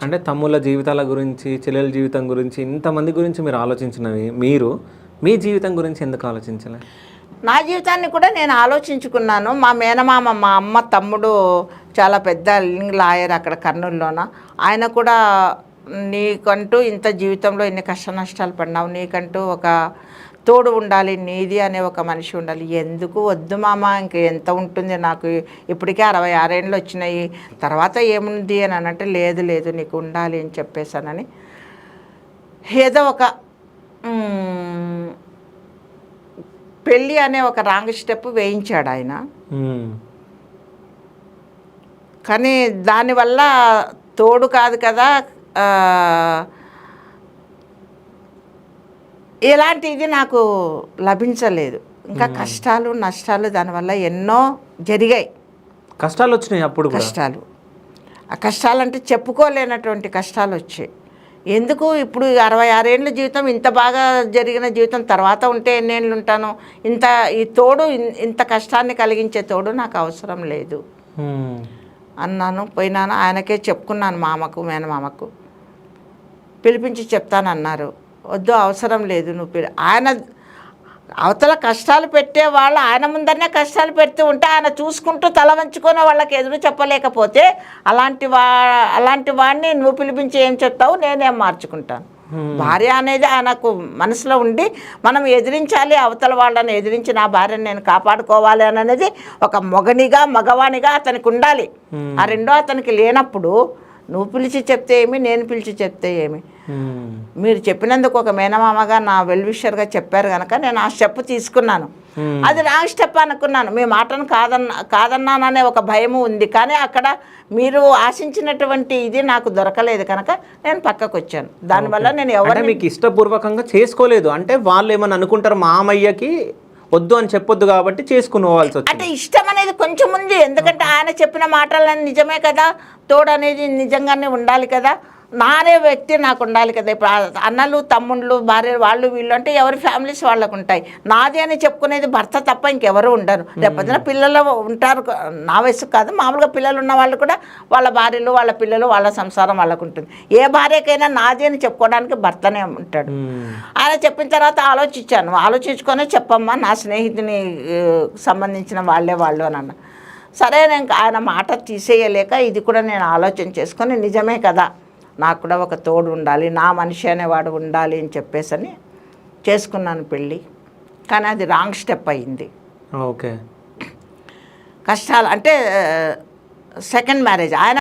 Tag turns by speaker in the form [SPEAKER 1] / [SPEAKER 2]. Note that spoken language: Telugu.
[SPEAKER 1] అంటే తమ్ముళ్ళ జీవితాల గురించి, చెల్లెల జీవితం గురించి, ఇంతమంది గురించి మీరు ఆలోచించినవి, మీరు మీ జీవితం గురించి ఎందుకు ఆలోచించలే?
[SPEAKER 2] నా జీవితాన్ని కూడా నేను ఆలోచించుకున్నాను. మా మేనమామ, మా అమ్మ తమ్ముడు చాలా పెద్ద లాయర్ అక్కడ కర్నూలులోన. ఆయన కూడా నీకంటూ ఇంత జీవితంలో ఎన్ని కష్ట నష్టాలు పడినావు, నీకంటూ ఒక తోడు ఉండాలి, నీది అనే ఒక మనిషి ఉండాలి. ఎందుకు వద్దు మామ, ఇంక ఎంత ఉంటుంది, నాకు ఇప్పటికే 66 ఏళ్ళు వచ్చినాయి, తర్వాత ఏముంది అని అంటే, లేదు లేదు నీకు ఉండాలి అని చెప్పేశానని ఏదో ఒక పెళ్ళి అనే ఒక రాంగ్ స్టెప్ వేయించాడు ఆయన. కానీ దానివల్ల తోడు కాదు కదా, ఎలాంటిది నాకు లభించలేదు. ఇంకా కష్టాలు నష్టాలు దానివల్ల ఎన్నో జరిగాయి.
[SPEAKER 1] కష్టాలు వచ్చినాయి అప్పుడు
[SPEAKER 2] కష్టాలు, ఆ కష్టాలంటే చెప్పుకోలేనటువంటి కష్టాలు వచ్చాయి. ఎందుకు ఇప్పుడు 66 ఏళ్ళ జీవితం, ఇంత బాగా జరిగిన జీవితం తర్వాత ఉంటే ఎన్నేళ్ళు ఉంటాను, ఈ తోడు, ఇంత కష్టాన్ని కలిగించే తోడు నాకు అవసరం లేదు అన్నాను. పోయినాను, ఆయనకే చెప్పుకున్నాను, మామకు మేనమామకు పిలిపించి చెప్తానన్నారు. వద్దు అవసరం లేదు, నువ్వు ఆయన అవతల కష్టాలు పెట్టేవాళ్ళు ఆయన ముందరనే కష్టాలు పెడుతూ ఉంటే ఆయన చూసుకుంటూ తల వంచుకొని వాళ్ళకి ఎదురు చెప్పలేకపోతే అలాంటి వాడిని నువ్వు పిలిపించి ఏం చెప్తావు, నేనేం మార్చుకుంటాను. భార్య అనేది ఆయనకు మనసులో ఉండి మనం ఎదిరించాలి, అవతల వాళ్ళని ఎదిరించి నా భార్యను నేను కాపాడుకోవాలి అని అనేది ఒక మొగనిగా మగవానిగా అతనికి ఉండాలి. ఆ రెండో అతనికి లేనప్పుడు నువ్వు పిలిచి చెప్తే ఏమి, నేను పిలిచి చెప్తే ఏమి. మీరు చెప్పినందుకు ఒక మేనమామగా, నా వెల్విషర్గా చెప్పారు కనుక నేను ఆ స్టెప్ తీసుకున్నాను. అది రాంగ్ స్టెప్ అనుకున్నాను. మీ మాటను కాదన్నాననే ఒక భయము ఉంది. కానీ అక్కడ మీరు ఆశించినటువంటి ఇది నాకు దొరకలేదు కనుక నేను పక్కకు వచ్చాను. దానివల్ల నేను ఎవరు
[SPEAKER 1] మీకు ఇష్టపూర్వకంగా చేసుకోలేదు అంటే వాళ్ళు ఏమని అనుకుంటారు, మామయ్యకి వద్దు అని చెప్పొద్దు కాబట్టి చేసుకునేవాల్సి వచ్చింది.
[SPEAKER 2] అంటే ఇష్టం అనేది కొంచెం ఉంది. ఎందుకంటే ఆయన చెప్పిన మాటలని నిజమే కదా, తోడు అనేది నిజంగానే ఉండాలి కదా, నానే వ్యక్తి నాకు ఉండాలి కదా. ఇప్పుడు అన్నలు తమ్ముళ్ళు భార్య వాళ్ళు వీళ్ళు అంటే ఎవరి ఫ్యామిలీస్ వాళ్ళకు ఉంటాయి. నాది అని చెప్పుకునేది భర్త తప్ప ఇంకెవరు ఉండరు. రేపొద్దున పిల్లలు ఉంటారు, నా వయసు కాదు, మామూలుగా పిల్లలు ఉన్న వాళ్ళు కూడా వాళ్ళ భార్యలు, వాళ్ళ పిల్లలు, వాళ్ళ సంసారం వాళ్ళకు ఉంటుంది. ఏ భార్యకైనా నాది అని చెప్పుకోవడానికి భర్తనే ఉంటాడు. ఆయన చెప్పిన తర్వాత ఆలోచించుకొనే చెప్పమ్మా, నా స్నేహితుని సంబంధించిన వాళ్ళు అని అన్న. సరే, నేను ఆయన మాట తీసేయలేక ఇది కూడా నేను ఆలోచన చేసుకొని నిజమే కదా, నాకు కూడా ఒక తోడు ఉండాలి, నా మనిషి అనేవాడు ఉండాలి అని చెప్పేసి చేసుకున్నాను పెళ్ళి. కానీ అది రాంగ్ స్టెప్ అయింది.
[SPEAKER 1] ఓకే,
[SPEAKER 2] కష్టాలు అంటే సెకండ్ మ్యారేజ్ ఆయన